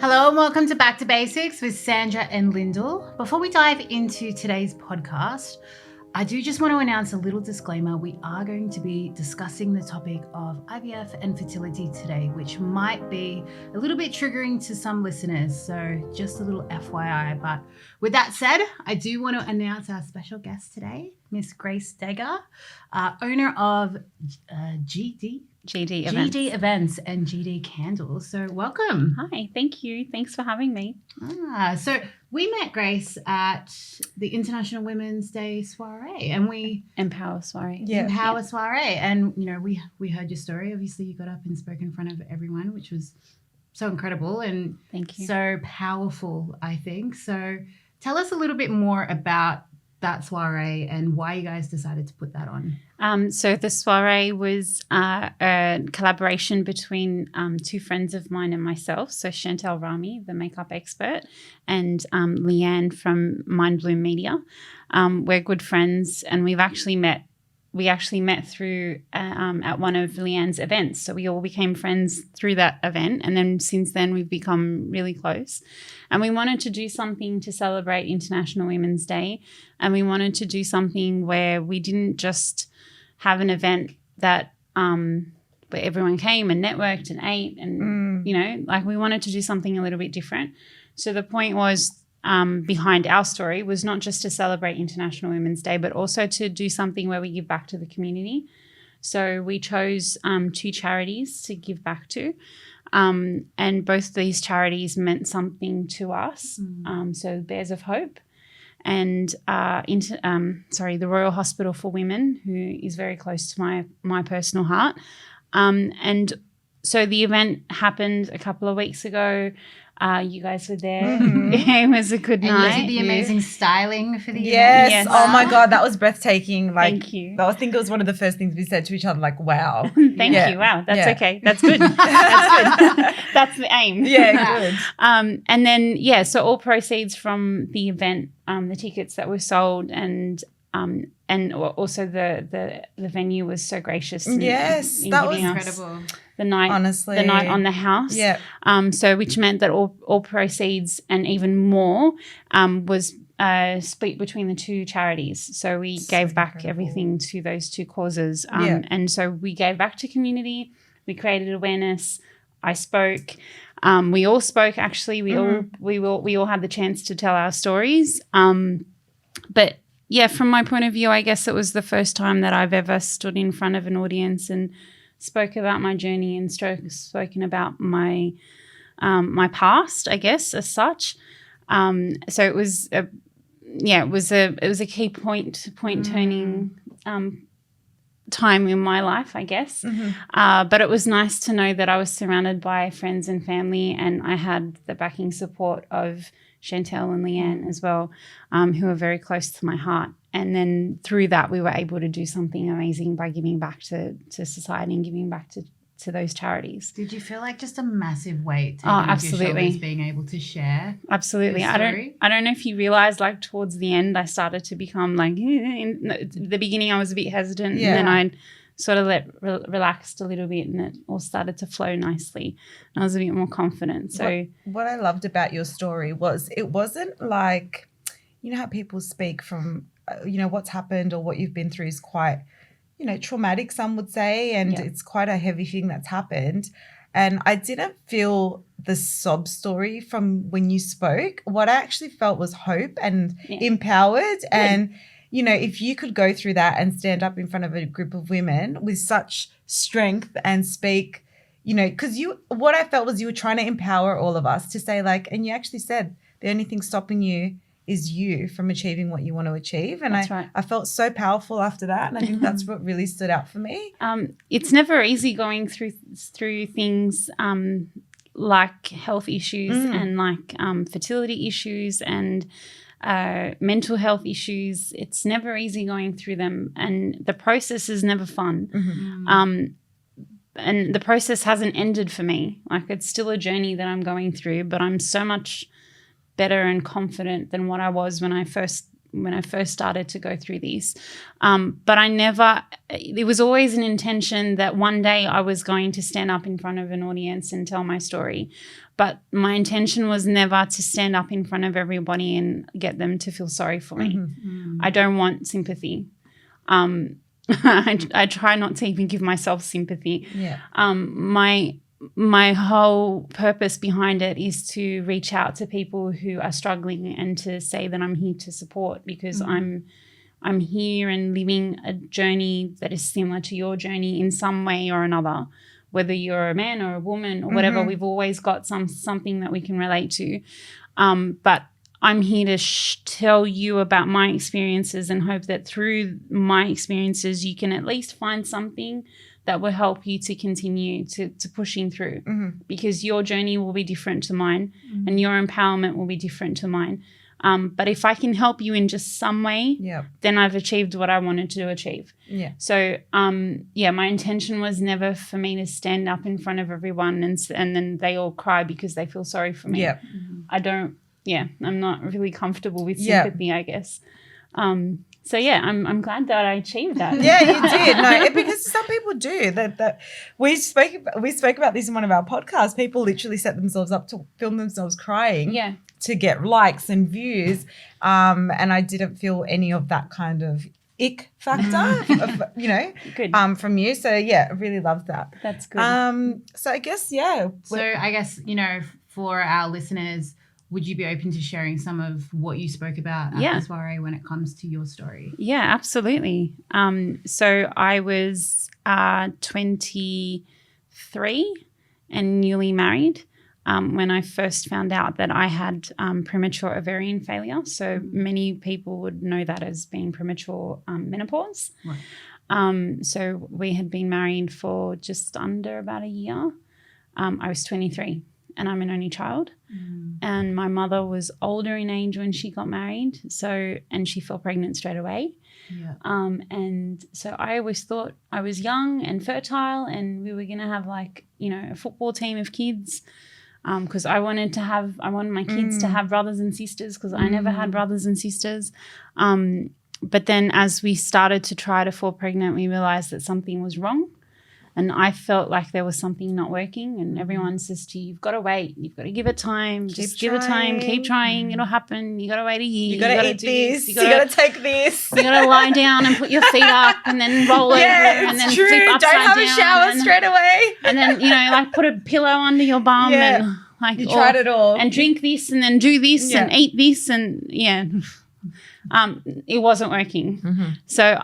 Hello and welcome to Back to Basics with Sandra and Lyndall. Before we dive into today's podcast, I do just want to announce a little disclaimer. We are going to be discussing the topic of IVF and fertility today, which might be a little bit triggering to some listeners. So just a little FYI. But with that said, I do want to announce our special guest today, Miss Grace Dagher, owner of GD Events and GD Candles. So welcome. Hi, thank you. Thanks for having me. So we met Grace at the International Women's Day soiree, and we Empower soiree. Soiree, and you know we heard your story. Obviously, you got up and spoke in front of everyone, which was so incredible and thank you. So powerful, I think. So tell us a little bit more about that soiree and why you guys decided to put that on. So the soiree was a collaboration between two friends of mine and myself. So Chantel Rami, the makeup expert, and Leanne from Mind Bloom Media. We're good friends, and we actually met through at one of Leanne's events. So we all became friends through that event. And then since then we've become really close. And we wanted to do something to celebrate International Women's Day. And we wanted to do something where we didn't just have an event that where everyone came and networked and ate and, we wanted to do something a little bit different. So the point was, behind our story was not just to celebrate International Women's Day, but also to do something where we give back to the community. So we chose two charities to give back to, and both these charities meant something to us. So Bears of Hope and the Royal Hospital for Women, who is very close to my personal heart. And so the event happened a couple of weeks ago. You guys were there. Mm-hmm. It was a good night. And you did the amazing styling for the yes. event. Oh my God, that was breathtaking. Thank you. I think it was one of the first things we said to each other, like, wow. Thank you. Wow, that's okay. That's good. That's good. That's the aim. Yeah, good. And then, so all proceeds from the event, the tickets that were sold and also the venue was so gracious. Yes, that was incredible. The night on the house. Yeah. So which meant that all proceeds and even more was split between the two charities. So we gave back everything to those two causes. And so we gave back to community. We created awareness. I spoke. We all spoke. Actually, we all had the chance to tell our stories. But yeah, from my point of view, I guess it was the first time that I've ever stood in front of an audience and spoke about my journey and spoken about my my past, I guess, as such. So it was a key point turning time in my life, I guess. But it was nice to know that I was surrounded by friends and family, and I had the backing support of Chantel and Leanne as well, who are very close to my heart. And then through that, we were able to do something amazing by giving back to society and giving back to those charities. Did you feel like just a massive weight taken off your shoulders being able to share? Absolutely. I don't know if you realize, like, towards the end, I started to become like, in the beginning I was a bit hestant, and then I sort of relaxed a little bit, and it all started to flow nicely. And I was a bit more confident. So what I loved about your story was it wasn't like, you know how people speak from, what's happened or what you've been through is quite, traumatic, some would say, and it's quite a heavy thing that's happened. And I didn't feel the sob story from when you spoke. What I actually felt was hope and empowered. And, if you could go through that and stand up in front of a group of women with such strength and speak, because what I felt was you were trying to empower all of us to say, like, and you actually said the only thing stopping you is you from achieving what you want to achieve. And I felt so powerful after that. And I think that's what really stood out for me. It's never easy going through things like health issues and like fertility issues and mental health issues. It's never easy going through them. And the process is never fun. And the process hasn't ended for me. Like, it's still a journey that I'm going through, but I'm so much better and confident than what I was when I first when I first started to go through this. But it was always an intention that one day I was going to stand up in front of an audience and tell my story. But my intention was never to stand up in front of everybody and get them to feel sorry for me. I don't want sympathy. I try not to even give myself sympathy. Yeah. My whole purpose behind it is to reach out to people who are struggling and to say that I'm here to support, because I'm here and living a journey that is similar to your journey in some way or another. Whether you're a man or a woman or whatever, we've always got something that we can relate to. But I'm here to tell you about my experiences and hope that through my experiences you can at least find something that will help you to continue to pushing through, because your journey will be different to mine and your empowerment will be different to mine. But if I can help you in just some way, then I've achieved what I wanted to achieve. Yeah. So, my intention was never for me to stand up in front of everyone and then they all cry because they feel sorry for me. Yeah. I'm not really comfortable with sympathy, I guess. I'm glad that I achieved that. Yeah, you did. No, because some people do that. We spoke about this in one of our podcasts. People literally set themselves up to film themselves crying. Yeah. To get likes and views, and I didn't feel any of that kind of ick factor, Good. From you. So I really loved that. That's good. So I guess So I guess for our listeners, would you be open to sharing some of what you spoke about at the soiree when it comes to your story? Yeah, absolutely. So I was 23 and newly married when I first found out that I had premature ovarian failure. So many people would know that as being premature menopause. Right. So we had been married for just under about a year. I was 23 and I'm an only child. And my mother was older in age when she got married, and she fell pregnant straight away. Yeah. And so I always thought I was young and fertile and we were going to have a football team of kids, because I wanted my kids to have brothers and sisters, because I never had brothers and sisters. But then as we started to try to fall pregnant, we realized that something was wrong. And I felt like there was something not working, and everyone says to you, you've got to wait. You've got to give it time. Just give it time. Keep trying. It'll happen. You got to wait a year. You got to eat this. You got to take this. You got to lie down and put your feet up and then roll over and then flip upside down. Don't have a shower straight away. And then, put a pillow under your bum and you tried it all. And drink this and then do this and eat this and it wasn't working. So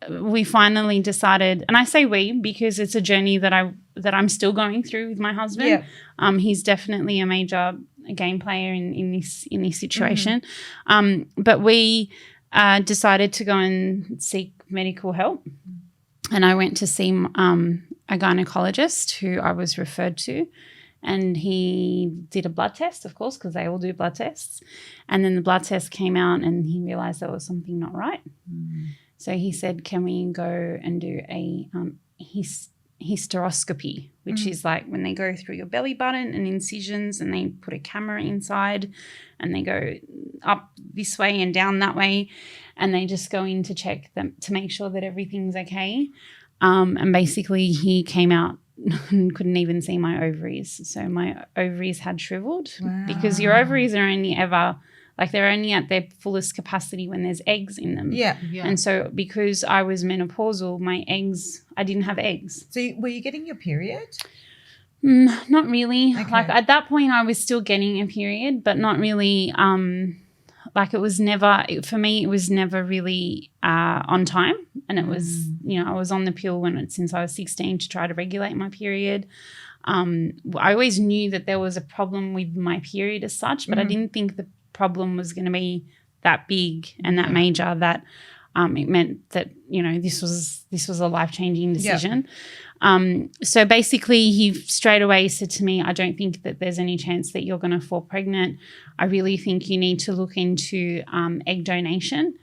we finally decided, and I say we because it's a journey that I'm still going through with my husband. He's definitely a major game player in this situation. But we decided to go and seek medical help, and I went to see a gynaecologist who I was referred to. And he did a blood test, of course, because they all do blood tests. And then the blood test came out and he realised there was something not right. So he said, can we go and do a hysteroscopy, which is like when they go through your belly button and incisions and they put a camera inside and they go up this way and down that way and they just go in to check them to make sure that everything's okay. And basically he came out and couldn't even see my ovaries. So my ovaries had shriveled because your ovaries are only ever they're only at their fullest capacity when there's eggs in them. Yeah. And so because I was menopausal, I didn't have eggs. So were you getting your period? Not really. Okay. At that point I was still getting a period, but not really. It was never, for me, it was never really on time. And it was, I was on the pill since I was 16 to try to regulate my period. I always knew that there was a problem with my period as such, but I didn't think the problem was going to be that big and that major that it meant that, this was a life-changing decision. So basically he straight away said to me, I don't think that there's any chance that you're going to fall pregnant. I really think you need to look into egg donation.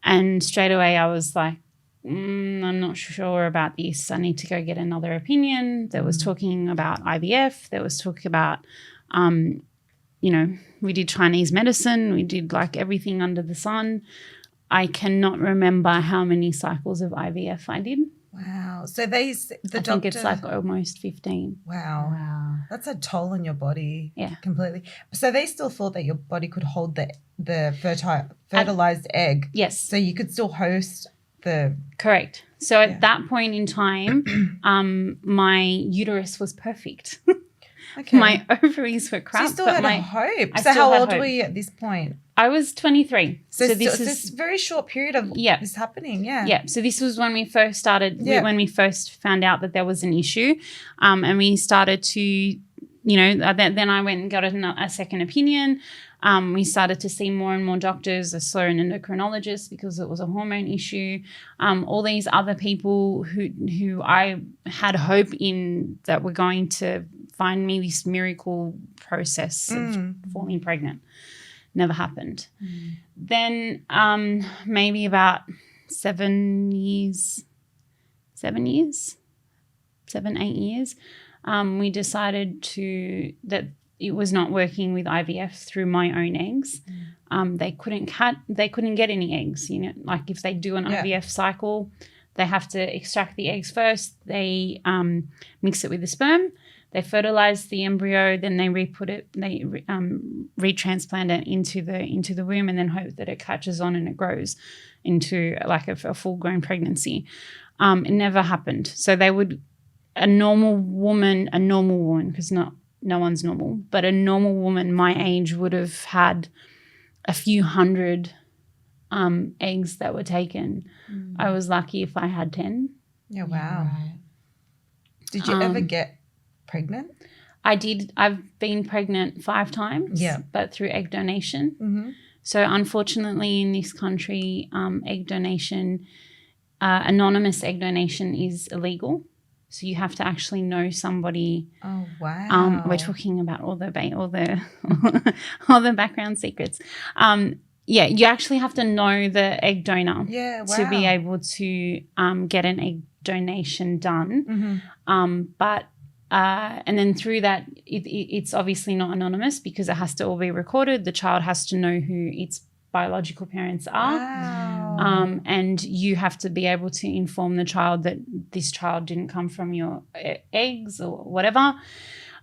And straight away I was like, I'm not sure about this. I need to go get another opinion. There was talking about IVF. There was talk about we did Chinese medicine. We did like everything under the sun. I cannot remember how many cycles of IVF I did. Wow. So I think it's like almost 15. Wow. That's a toll on your body. Yeah. Completely. So they still thought that your body could hold the fertilized egg. Yes. So you could still host the... Correct. So at that point in time, my uterus was perfect. Okay. My ovaries were crap. So you still had a hope. I so still how had old hope. were you at this point? I was 23. So this is very short period of this happening. Yeah. Yeah. So this was when we first started, when we first found out that there was an issue, and we started to, then I went and got a second opinion. We started to see more and more doctors. I saw an endocrinologist because it was a hormone issue. All these other people who I had hope in that were going to find me this miracle process of falling pregnant. Never happened. Then maybe about 7, 8 years, we decided that it was not working with IVF through my own eggs. They couldn't get any eggs. Like if they do an IVF cycle, they have to extract the eggs first. They mix it with the sperm. They fertilize the embryo, then they retransplant it into the womb, and then hope that it catches on and it grows into like a full-grown pregnancy. It never happened. So a normal woman, because no one's normal, but a normal woman my age would have had a few hundred eggs that were taken. I was lucky if I had 10. Yeah, wow. Right. Did you ever get pregnant? I did. I've been pregnant 5 times, but through egg donation. Mm-hmm. So unfortunately in this country, egg donation, anonymous egg donation is illegal. So you have to actually know somebody. Oh wow! We're talking about all the background secrets. You actually have to know the egg donor to be able to get an egg donation done. Mm-hmm. And then through that, it's obviously not anonymous because it has to all be recorded. The child has to know who its biological parents are. Wow. And you have to be able to inform the child that this child didn't come from your eggs or whatever.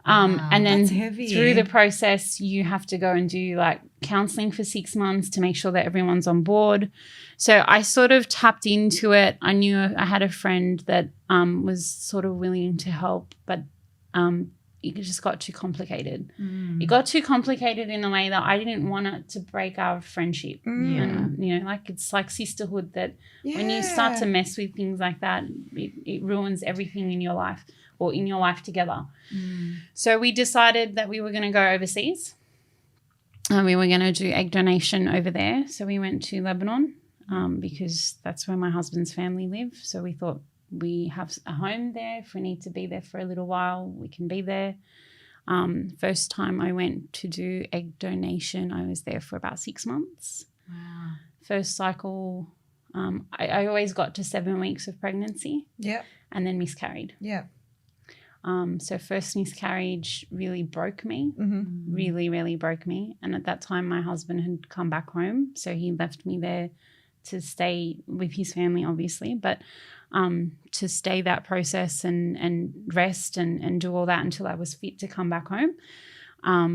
And then through the process, you have to go and do like counseling for 6 months to make sure that everyone's on board. So I sort of tapped into it. I knew I had a friend that was sort of willing to help, but it just got too complicated. It got too complicated in a way that I didn't want it to break our friendship. Like it's like sisterhood that when you start to mess with things like that, it ruins everything in your life or in your life together. So we decided that we were going to go overseas. We were going to do egg donation over there. So we went to Lebanon because that's where my husband's family live. So we thought, we have a home there. If we need to be there for a little while, we can be there. First time I went to do egg donation, I was there for about 6 months. Wow. First cycle, I always got to 7 weeks of pregnancy. Yeah. And then miscarried. Yeah. So first miscarriage really broke me, really, really broke me. And at that time, my husband had come back home. So he left me there to stay with his family, obviously, but to stay that process and rest and do all that until I was fit to come back home.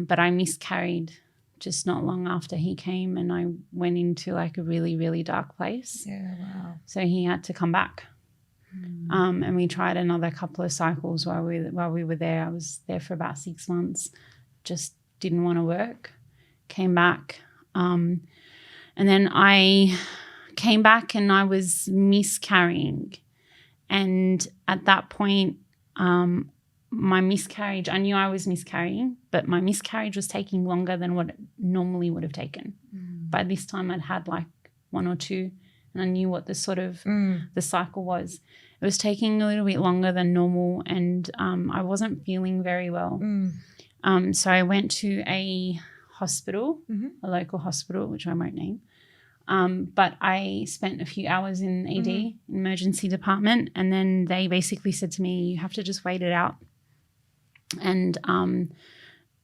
But I miscarried just not long after he came, and I went into like a really, really dark place. Yeah, wow. So he had to come back. And we tried another couple of cycles while we were there. I was there for about 6 months, just didn't want to work, came back. And then I came back and I was miscarrying. And at that point, my miscarriage, I knew I was miscarrying, but my miscarriage was taking longer than what it normally would have taken. By this time, I'd had like 1 or 2, and I knew what the sort of the cycle was. It was taking a little bit longer than normal, and I wasn't feeling very well. So I went to a hospital, a local hospital, which I won't name. But I spent a few hours in ED, emergency department, and then they basically said to me, you have to just wait it out. And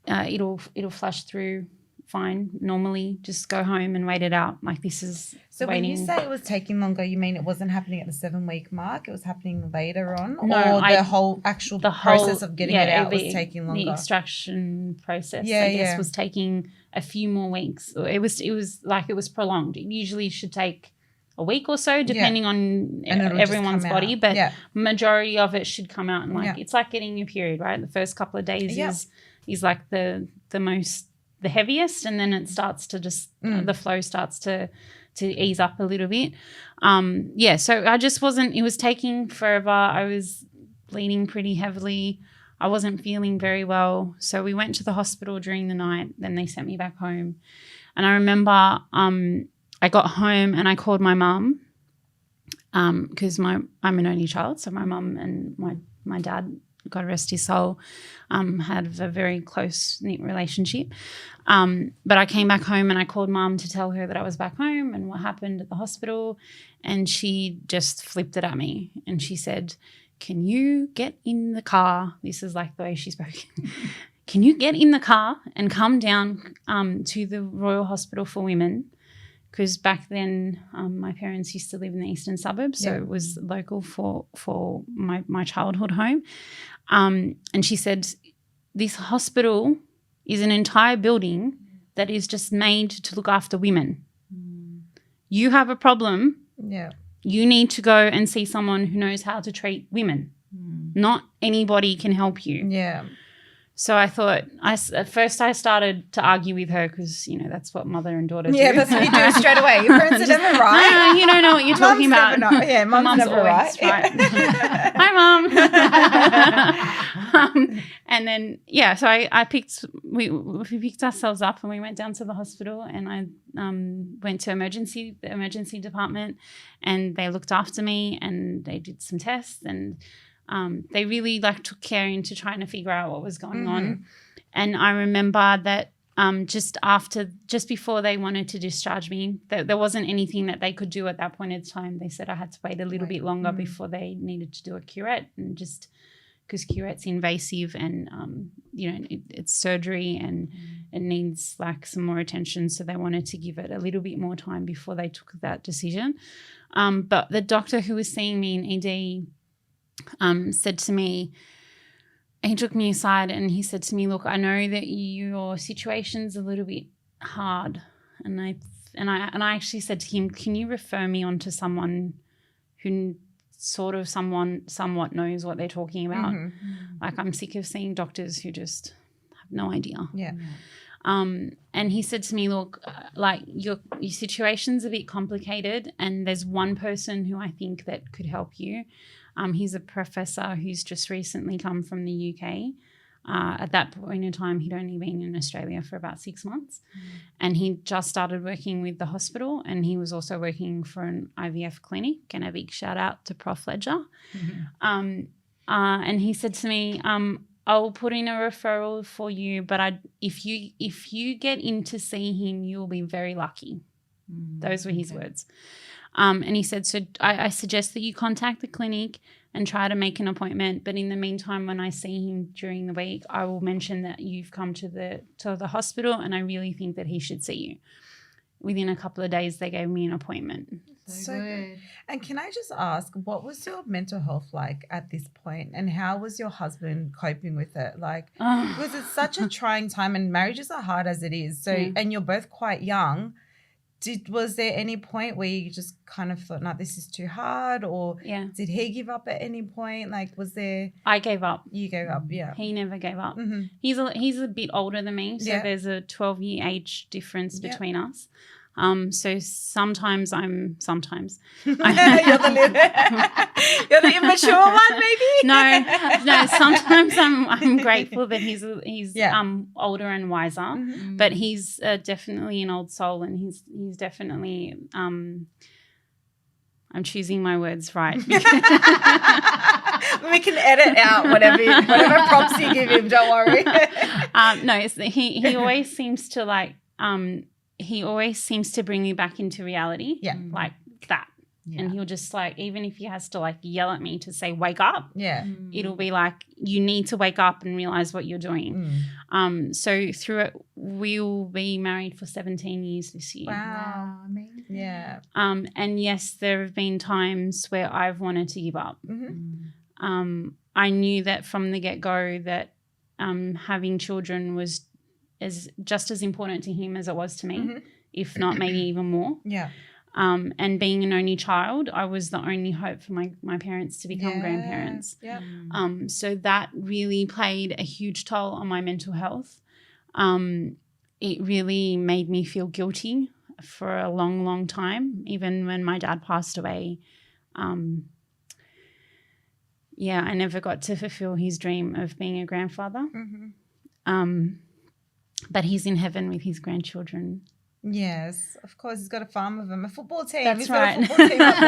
it'll flush through fine normally. Just go home and wait it out. Like this is so waiting. When you say it was taking longer, you mean it wasn't happening at the 7-week mark? It was happening later on? No, or the whole process of getting it out was taking longer? The extraction process, I guess, was taking a few more weeks. It was prolonged. It usually should take a week or so, depending on everyone's body, but majority of it should come out. And it's like getting your period, right? The first couple of days is like the heaviest, and then it starts to just the flow starts to ease up a little bit. So I just wasn't. It was taking forever. I was bleeding pretty heavily. I wasn't feeling very well, so we went to the hospital during the night. Then they sent me back home, and I remember I got home and I called my mum because I'm an only child, so my mum and my dad, God rest his soul, had a very close-knit relationship. But I came back home and I called Mum to tell her that I was back home and what happened at the hospital, and she just flipped it at me and she said, "Can you get in the car?" This is like the way she spoke. "Can you get in the car and come down to the Royal Hospital for Women?" Because back then my parents used to live in the eastern suburbs, so it was local for my childhood home. And she said, "This hospital is an entire building that is just made to look after women. You have a problem. You need to go and see someone who knows how to treat women. Not anybody can help you." So I thought, at first I started to argue with her because, that's what mother and daughter do. Yeah, that's what you do straight away. Your parents are never right. No, you don't know what you're talking about. Mum's never always right. Hi, Mum. And then, so we picked ourselves up and we went down to the hospital, and I went to the emergency department, and they looked after me and they did some tests, and they really took care into trying to figure out what was going on. And I remember that just before they wanted to discharge me, there wasn't anything that they could do at that point in time. They said I had to wait a little bit longer before they needed to do a curette, and just because curette's invasive and it's surgery and it needs some more attention, so they wanted to give it a little bit more time before they took that decision. But the doctor who was seeing me in ED said to me, he took me aside and he said to me, "Look, I know that your situation's a little bit hard," and I actually said to him, "Can you refer me on to someone who somewhat knows what they're talking about? I'm sick of seeing doctors who just have no idea." And he said to me, "Look, your situation's a bit complicated, and there's one person who I think that could help you. He's a professor who's just recently come from the UK. At that point in time, he'd only been in Australia for about 6 months, and he just started working with the hospital, and he was also working for an IVF clinic, and a big shout out to Prof. Ledger. And he said to me, I'll put in a referral for you, but if you get in to see him, you'll be very lucky." Those were his words. And he said, "So I suggest that you contact the clinic and try to make an appointment. But in the meantime, when I see him during the week, I will mention that you've come to the hospital, and I really think that he should see you." Within a couple of days, they gave me an appointment. So good. And can I just ask, what was your mental health like at this point, and how was your husband coping with it? Was it such a trying time, and marriages are hard as it is. So, and you're both quite young. Was there any point where you just kind of thought, "No, this is too hard," or did he give up at any point? Was there? I gave up. You gave up, yeah. He never gave up. He's a bit older than me, so there's a 12-year age difference between us. So sometimes you're the immature one, maybe. No. Sometimes I'm grateful that he's older and wiser, but he's definitely an old soul, and he's definitely. I'm choosing my words right. We can edit out whatever props you give him. Don't worry. He always seems to he always seems to bring me back into reality. Like that. And he'll just like, even if he has to like yell at me to say, wake up, it'll be like, you need to wake up and realize what you're doing. So through it, we'll be married for 17 years this year. Wow. Amazing. Yeah. And yes, there have been times where I've wanted to give up. I knew that from the get-go that having children was just as important to him as it was to me, if not maybe even more. Yeah. And being an only child, I was the only hope for my parents to become grandparents. Yeah. So that really played a huge toll on my mental health. It really made me feel guilty for a long, long time, even when my dad passed away. I never got to fulfill his dream of being a grandfather. But he's in heaven with his grandchildren. Yes, of course. He's got a farm of them, a football team. That's right. Got a football team up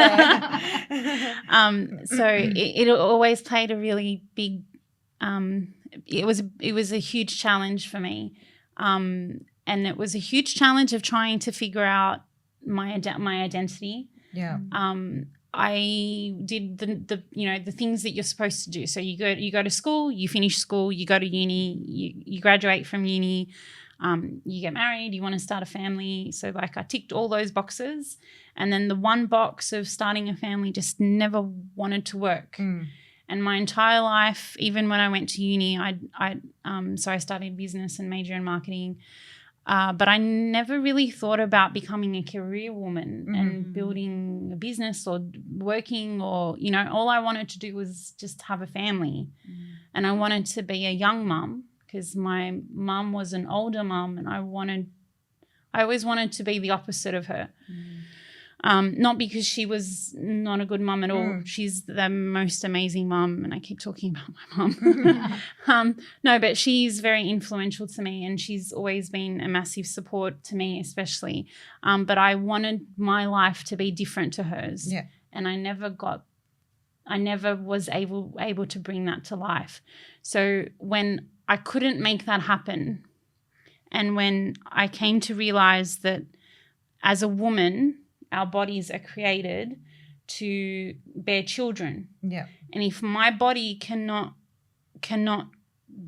there. So it always played a really big. It was a huge challenge for me, and it was a huge challenge of trying to figure out my identity. Yeah. I did the things that you're supposed to do. So you go to school, you finish school, you go to uni, you graduate from uni. You get married, you want to start a family. So like I ticked all those boxes, and then the one box of starting a family just never wanted to work. And my entire life, even when I went to uni, so I studied business and major in marketing, but I never really thought about becoming a career woman and building a business or working or, all I wanted to do was just have a family. And I wanted to be a young mum, because my mum was an older mum, and I always wanted to be the opposite of her. Not because she was not a good mum at all. She's the most amazing mum, and I keep talking about my mum. No, but she's very influential to me, and she's always been a massive support to me especially. But I wanted my life to be different to hers. Yeah. And I never was able to bring that to life. So when I couldn't make that happen, and when I came to realize that as a woman, our bodies are created to bear children. Yeah. And if my body cannot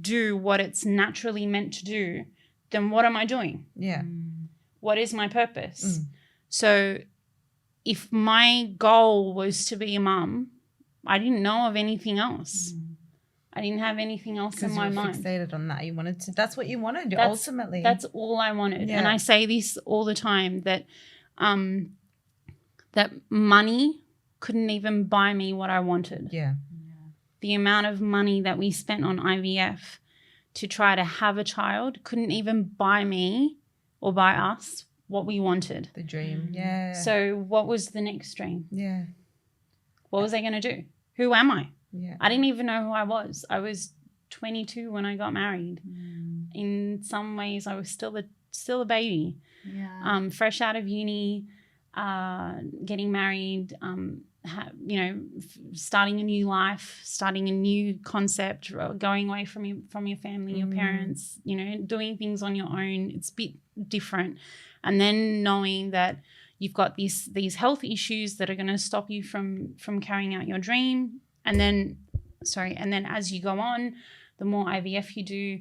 do what it's naturally meant to do, then what am I doing? Yeah. What is my purpose? So if my goal was to be a mum, I didn't know of anything else. I didn't have anything else in my mind. Fixated on that. That's what you wanted ultimately. That's all I wanted. Yeah. And I say this all the time, that that money couldn't even buy me what I wanted. Yeah. The amount of money that we spent on IVF to try to have a child couldn't even buy me or buy us what we wanted. The dream. Yeah. So what was the next dream? Yeah. What was I going to do? Who am I? Yeah. I didn't even know who I was. I was 22 when I got married. In some ways, I was still a baby. Yeah. Fresh out of uni, getting married, starting a new life, starting a new concept, going away from your family, your parents, doing things on your own. It's a bit different. And then knowing that you've got these health issues that are going to stop you from carrying out your dream. And then as you go on, the more IVF you do,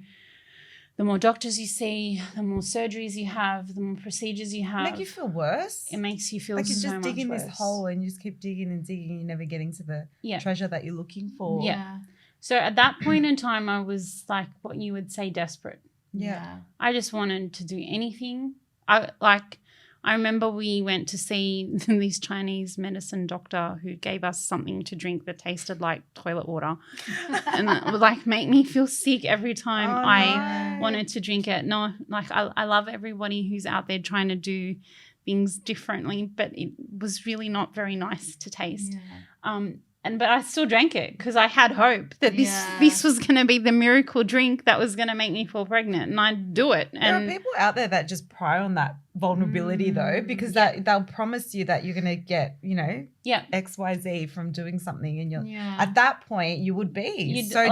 the more doctors you see, the more surgeries you have, the more procedures you have. Make you feel worse. It makes you feel like you're so just much digging worse. this hole, and you just keep digging and digging. You're never getting to the treasure that you're looking for. Yeah. So at that point in time, I was like what you would say desperate. Yeah. I just wanted to do anything. I remember we went to see this Chinese medicine doctor who gave us something to drink that tasted like toilet water. And it would make me feel sick every time I wanted to drink it. No, I love everybody who's out there trying to do things differently, but it was really not very nice to taste. Yeah. But I still drank it because I had hope that this was going to be the miracle drink that was going to make me fall pregnant, and I'd do it. There are people out there that just pry on that vulnerability though, because they'll promise you that you're going to get, X, Y, Z from doing something, and you're at that point you would be so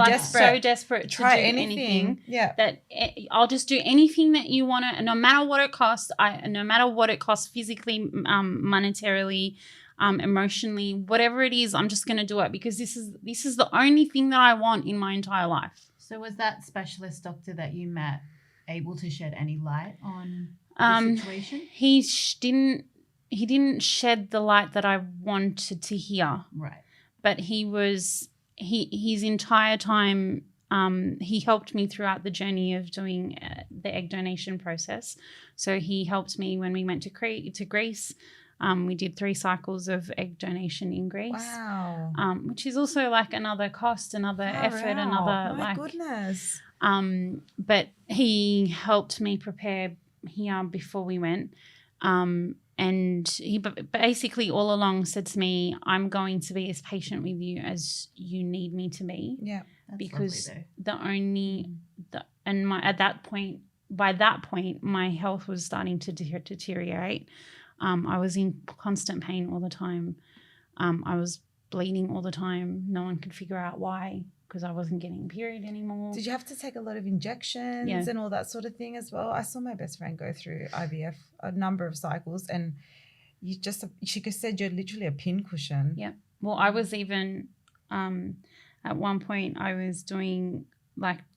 desperate to try do anything. Yeah, that I'll just do anything that you want to, no matter what it costs. No matter what it costs physically, monetarily. emotionally, whatever it is, I'm just going to do it because this is the only thing that I want in my entire life. So was that specialist doctor that you met able to shed any light on the situation? He didn't shed the light that I wanted to hear. Right. But his entire time, he helped me throughout the journey of doing the egg donation process. So he helped me when we went to Greece. We did 3 cycles of egg donation in Greece. Wow. Which is also like another cost, another effort, another My goodness. But he helped me prepare here before we went. And he basically all along said to me, I'm going to be as patient with you as you need me to be. Yeah. Because by that point, my health was starting to deteriorate. I was in constant pain all the time. I was bleeding all the time. No one could figure out why, because I wasn't getting a period anymore. Did you have to take a lot of injections and all that sort of thing as well? I saw my best friend go through IVF a number of cycles, and she said you're literally a pincushion. Yeah. Well, I was even at one point I was doing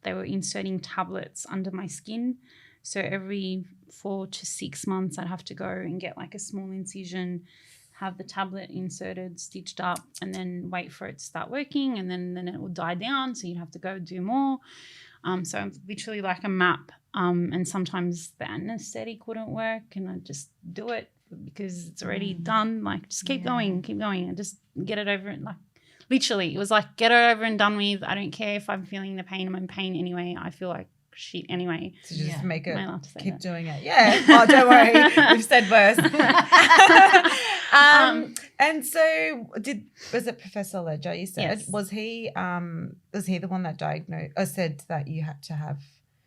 they were inserting tablets under my skin. So every 4 to 6 months I'd have to go and get a small incision, have the tablet inserted, stitched up, and then wait for it to start working, and then it will die down, so you'd have to go do more. So I'm literally like a map, and sometimes the anesthetic wouldn't work, and I'd just do it because it's already done. Just keep going, and just get it over. Literally, it was get it over and done with. I don't care if I'm feeling the pain. I'm in pain anyway. I feel like shit anyway. So just make it, keep that? doing it. Yeah. Oh, don't worry. We've said worse. And so was it Professor Ledger you said? Yes. Was he the one that diagnosed or said that you had to have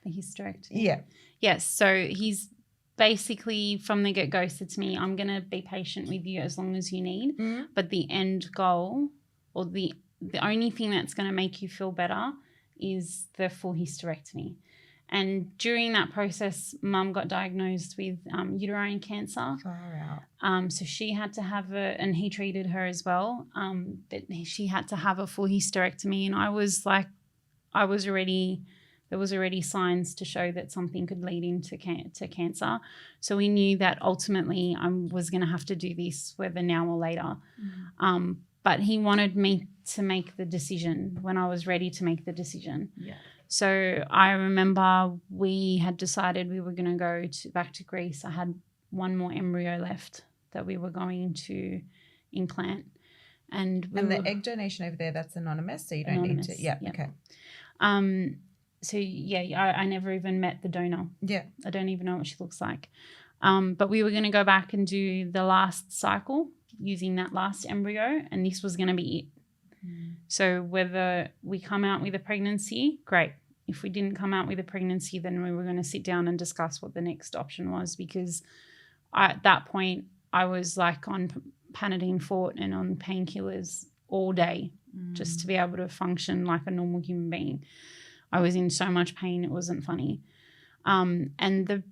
the hysterectomy? Yeah. Yes. So he's basically from the get-go said to me, I'm going to be patient with you as long as you need, but the end goal or the only thing that's going to make you feel better is the full hysterectomy. And during that process, Mum got diagnosed with uterine cancer. Far out. So she had to have and he treated her as well. But she had to have a full hysterectomy. And there was already signs to show that something could lead into cancer. So we knew that ultimately I was going to have to do this whether now or later. But he wanted me to make the decision when I was ready to make the decision. Yeah. So I remember we had decided we were going to go back to Greece. I had one more embryo left that we were going to implant. And the egg donation over there, that's anonymous, so you don't need to. Yeah, okay. So, I never even met the donor. Yeah. I don't even know what she looks like. But we were going to go back and do the last cycle using that last embryo, and this was going to be it. So whether we come out with a pregnancy, great. If we didn't come out with a pregnancy, then we were going to sit down and discuss what the next option was, because at that point I was on Panadine Fort and on painkillers all day just to be able to function like a normal human being. I was in so much pain, it wasn't funny. And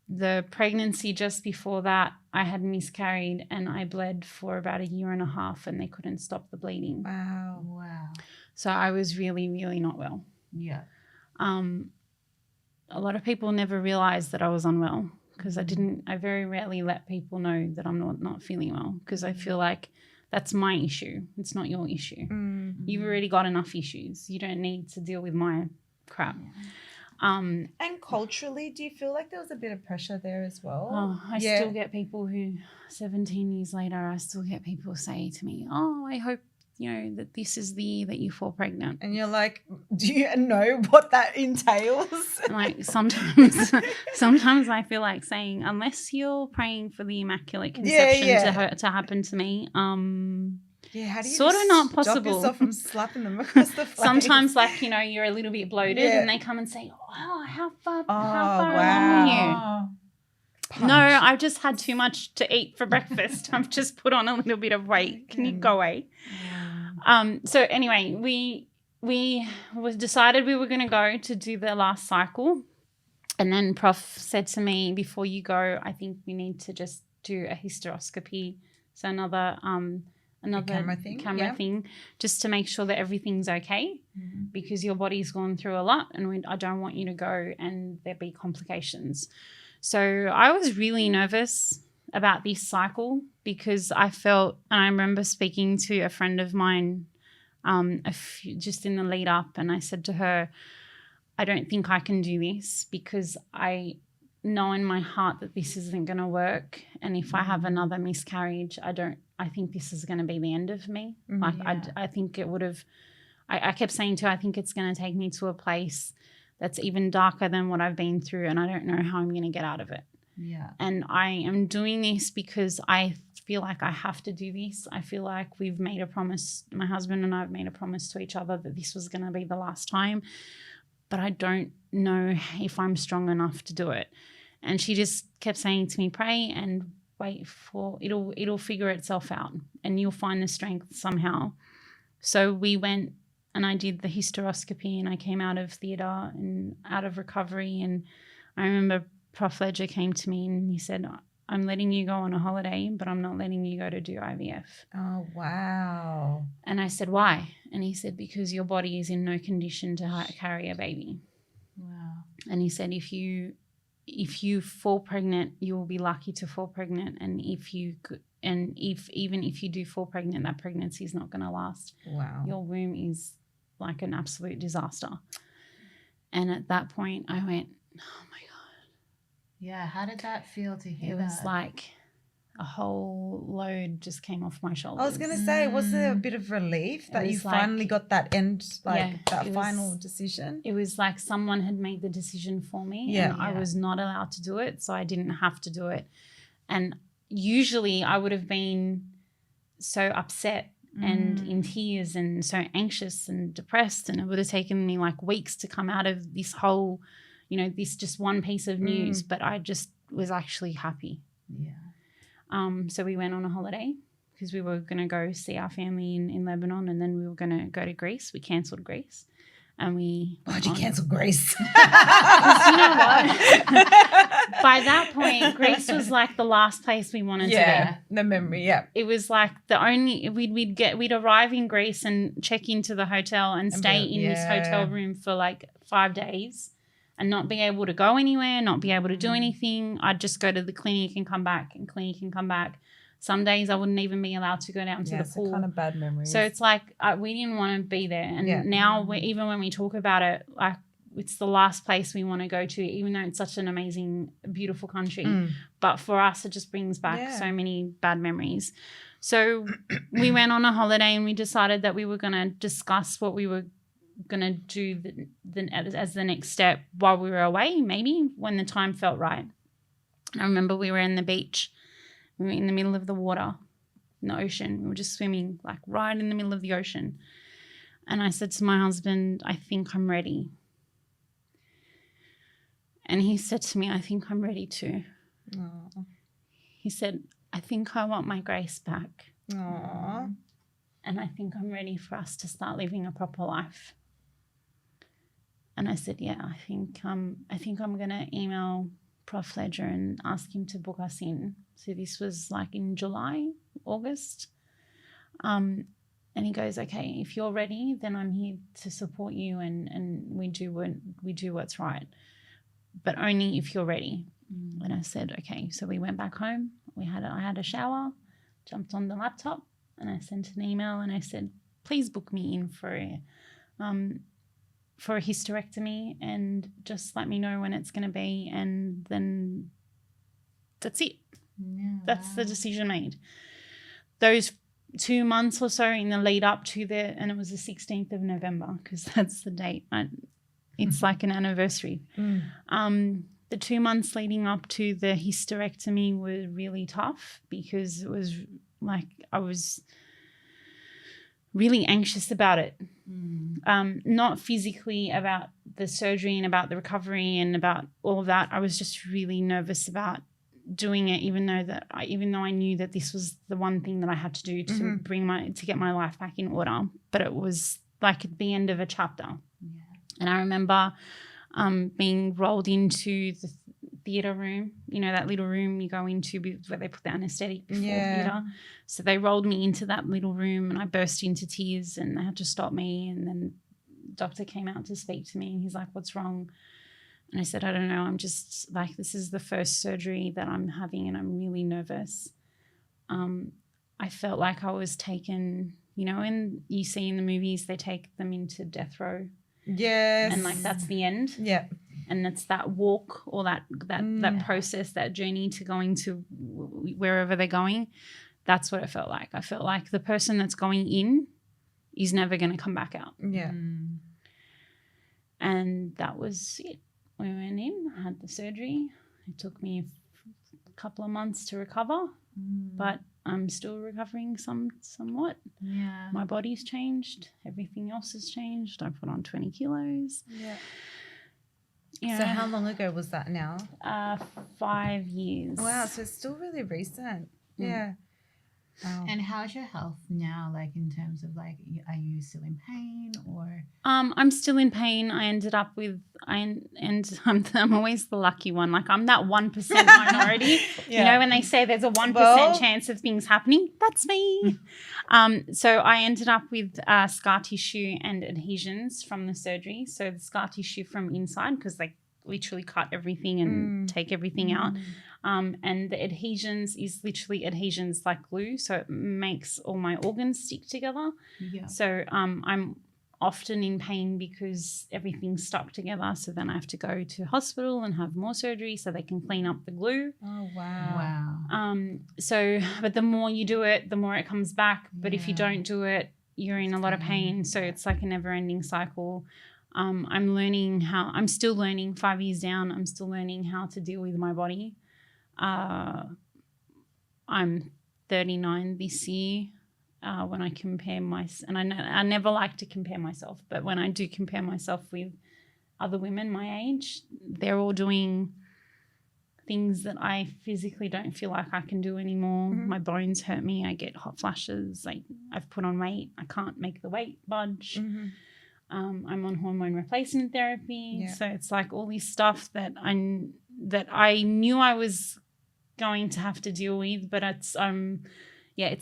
the pregnancy just before that, I had miscarried and I bled for about 1.5 years and they couldn't stop the bleeding. Wow. So I was really, really not well. Yeah. A lot of people never realized that I was unwell because I very rarely let people know that I'm not feeling well, because I feel like that's my issue. It's not your issue. You've already got enough issues. You don't need to deal with my crap. And culturally, do you feel like there was a bit of pressure there as well? Oh, I still get people who 17 years later, I still get people say to me, oh, I hope, that this is the year that you fall pregnant. And you're like, do you know what that entails? Sometimes I feel like saying, unless you're praying for the Immaculate Conception to happen to me, how do you sort of not possible. Stop yourself from slapping them across the face? Sometimes, you're a little bit bloated, and they come and say, "Oh, how far along are you?" No, I've just had too much to eat for breakfast. I've just put on a little bit of weight. Can you go away? So anyway, we decided we were going to go to do the last cycle, and then Prof said to me, "Before you go, I think we need to just do a hysteroscopy So another camera thing, just to make sure that everything's okay, because your body's gone through a lot, and I don't want you to go and there be complications. So I was really nervous about this cycle because I felt, and I remember speaking to a friend of mine just in the lead up, and I said to her, I don't think I can do this because I know in my heart that this isn't going to work, and if I have another miscarriage, I think this is going to be the end of me. I think it would have, I kept saying to her, I think it's going to take me to a place that's even darker than what I've been through, and I don't know how I'm going to get out of it. Yeah. And I am doing this because I feel like I have to do this. I feel like we've made a promise, my husband and I have made a promise to each other that this was going to be the last time, but I don't know if I'm strong enough to do it. And she just kept saying to me, pray and wait for it'll figure itself out and you'll find the strength somehow. So we went and I did the hysteroscopy, and I came out of theatre and out of recovery. And I remember Prof. Ledger came to me and he said, I'm letting you go on a holiday, but I'm not letting you go to do IVF. Oh, wow. And I said, why? And he said, because your body is in no condition to carry a baby. Wow. And he said, if you fall pregnant, you will be lucky to fall pregnant. And even if you do fall pregnant, that pregnancy is not going to last. Wow. Your womb is like an absolute disaster. And at that point I went, oh my God. Yeah. How did that feel to hear It that? was like a whole load just came off my shoulders. I was going to say, was there a bit of relief that you finally got that end, final decision? It was like someone had made the decision for me, and I was not allowed to do it, so I didn't have to do it. And usually I would have been so upset and in tears and so anxious and depressed, and it would have taken me like weeks to come out of this whole, this just one piece of news, but I just was actually happy. Yeah. So we went on a holiday because we were going to go see our family in Lebanon, and then we were going to go to Greece. We cancelled Greece. And why'd you cancel Greece? Because you know what? By that point, Greece was like the last place we wanted to be. Yeah, the memory, yeah. It was like we'd arrive in Greece and check into the hotel and stay in this hotel room for like 5 days and not be able to go anywhere, not be able to do anything. I'd just go to the clinic and come back, and clinic and come back. Some days I wouldn't even be allowed to go down to the pool. Kind of bad memories. So it's like we didn't want to be there. And now even when we talk about it, like it's the last place we want to go to, even though it's such an amazing, beautiful country. But for us, it just brings back so many bad memories. So we went on a holiday and we decided that we were going to discuss what we were going to do as the next step while we were away, maybe when the time felt right. I remember we were in the beach. We were in the middle of the water, in the ocean. We were just swimming, like right in the middle of the ocean. And I said to my husband, I think I'm ready. And he said to me, I think I'm ready too. Aww. He said, I think I want my grace back. Aww. And I think I'm ready for us to start living a proper life. And I said, yeah, I think I'm going to email Prof. Ledger and ask him to book us in. So this was like in July, August. And he goes, okay, if you're ready, then I'm here to support you and we do what's right. But only if you're ready. And I said, okay. So we went back home. I had a shower, jumped on the laptop, and I sent an email and I said, please book me in for a hysterectomy and just let me know when it's going to be, and then that's it. Yeah, that's the decision made. Those 2 months or so in the lead up to and it was the 16th of November because that's the date. It's like an anniversary. The 2 months leading up to the hysterectomy were really tough because it was like I was really anxious about it. Not physically about the surgery and about the recovery and about all of that. I was just really nervous about doing it, even though I knew that this was the one thing that I had to do to get my life back in order. But it was like at the end of a chapter. Yeah. And I remember being rolled into the theatre room, that little room you go into where they put the anaesthetic before theatre. So they rolled me into that little room and I burst into tears and they had to stop me. And then the doctor came out to speak to me and he's like, what's wrong? And I said, I don't know. I'm just like, this is the first surgery that I'm having and I'm really nervous. I felt like I was taken, and you see in the movies, they take them into death row. Yes. And like, that's the end. Yeah. And it's that walk or that process, that journey to going to wherever they're going. That's what it felt like. I felt like the person that's going in is never going to come back out. Yeah. And that was it. We went in, I had the surgery. It took me a couple of months to recover, but I'm still recovering somewhat. Yeah. My body's changed. Everything else has changed. I put on 20 kilos. So how long ago was that now? 5 years. Wow, so it's still really recent. Yeah. Wow. And how's your health now, like in terms of like, are you still in pain or? I'm still in pain. I ended up with, I'm always the lucky one. Like I'm that 1% minority. When they say there's a 1% chance of things happening, that's me. So I ended up with scar tissue and adhesions from the surgery. So the scar tissue from inside, because they literally cut everything and take everything out. And the adhesions is literally adhesions like glue. So it makes all my organs stick together. Yeah. So I'm often in pain because everything's stuck together. So then I have to go to hospital and have more surgery so they can clean up the glue. Oh, wow. But the more you do it, the more it comes back. But if you don't do it, you're in a lot of pain. So it's like a never-ending cycle. I'm still learning 5 years down. I'm still learning how to deal with my body. I'm 39 this year. When I compare and I never like to compare myself, but when I do compare myself with other women my age, they're all doing things that I physically don't feel like I can do anymore. My bones hurt me. I get hot flashes. I've put on weight. I can't make the weight budge. I'm on hormone replacement therapy. Yeah. So it's like all this stuff that I knew I was going to have to deal with, but it's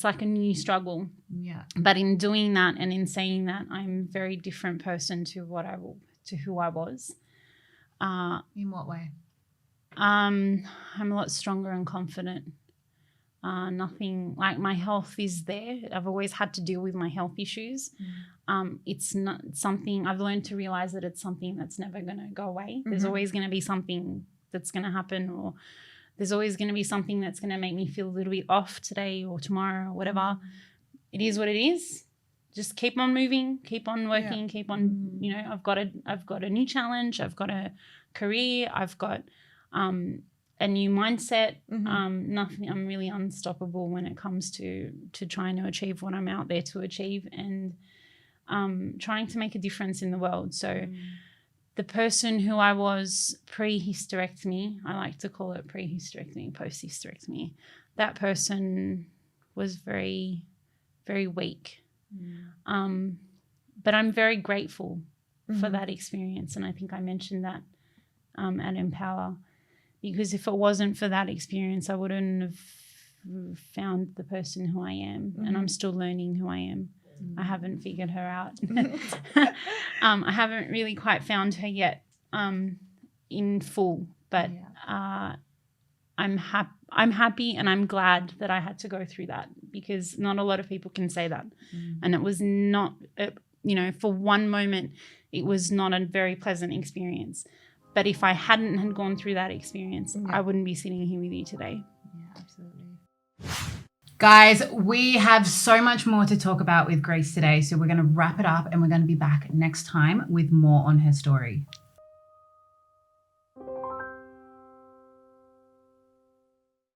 like a new struggle. Yeah. But in doing that and in saying that, I'm a very different person to who I was. In what way? I'm a lot stronger and confident. Nothing like my health is there. I've always had to deal with my health issues. It's not something I've learned to realize that it's something that's never going to go away. There's always going to be something that's going to happen, or there's always going to be something that's going to make me feel a little bit off today or tomorrow or whatever. It is what it is. Just keep on moving, keep on working, keep on, I've got a new challenge. I've got a career. I've got a new mindset. Nothing. I'm really unstoppable when it comes to trying to achieve what I'm out there to achieve, and trying to make a difference in the world. So the person who I was pre-hysterectomy, I like to call it pre-hysterectomy, post-hysterectomy, that person was very, very weak. But I'm very grateful for that experience, and I think I mentioned that at Empower. Because if it wasn't for that experience, I wouldn't have found the person who I am. And I'm still learning who I am. I haven't figured her out. I haven't really quite found her yet in full. But I'm happy and I'm glad that I had to go through that, because not a lot of people can say that. And it was not, for one moment, it was not a very pleasant experience. But if I hadn't had gone through that experience, I wouldn't be sitting here with you today. Yeah, absolutely. Guys, we have so much more to talk about with Grace today. So we're going to wrap it up and we're going to be back next time with more on her story.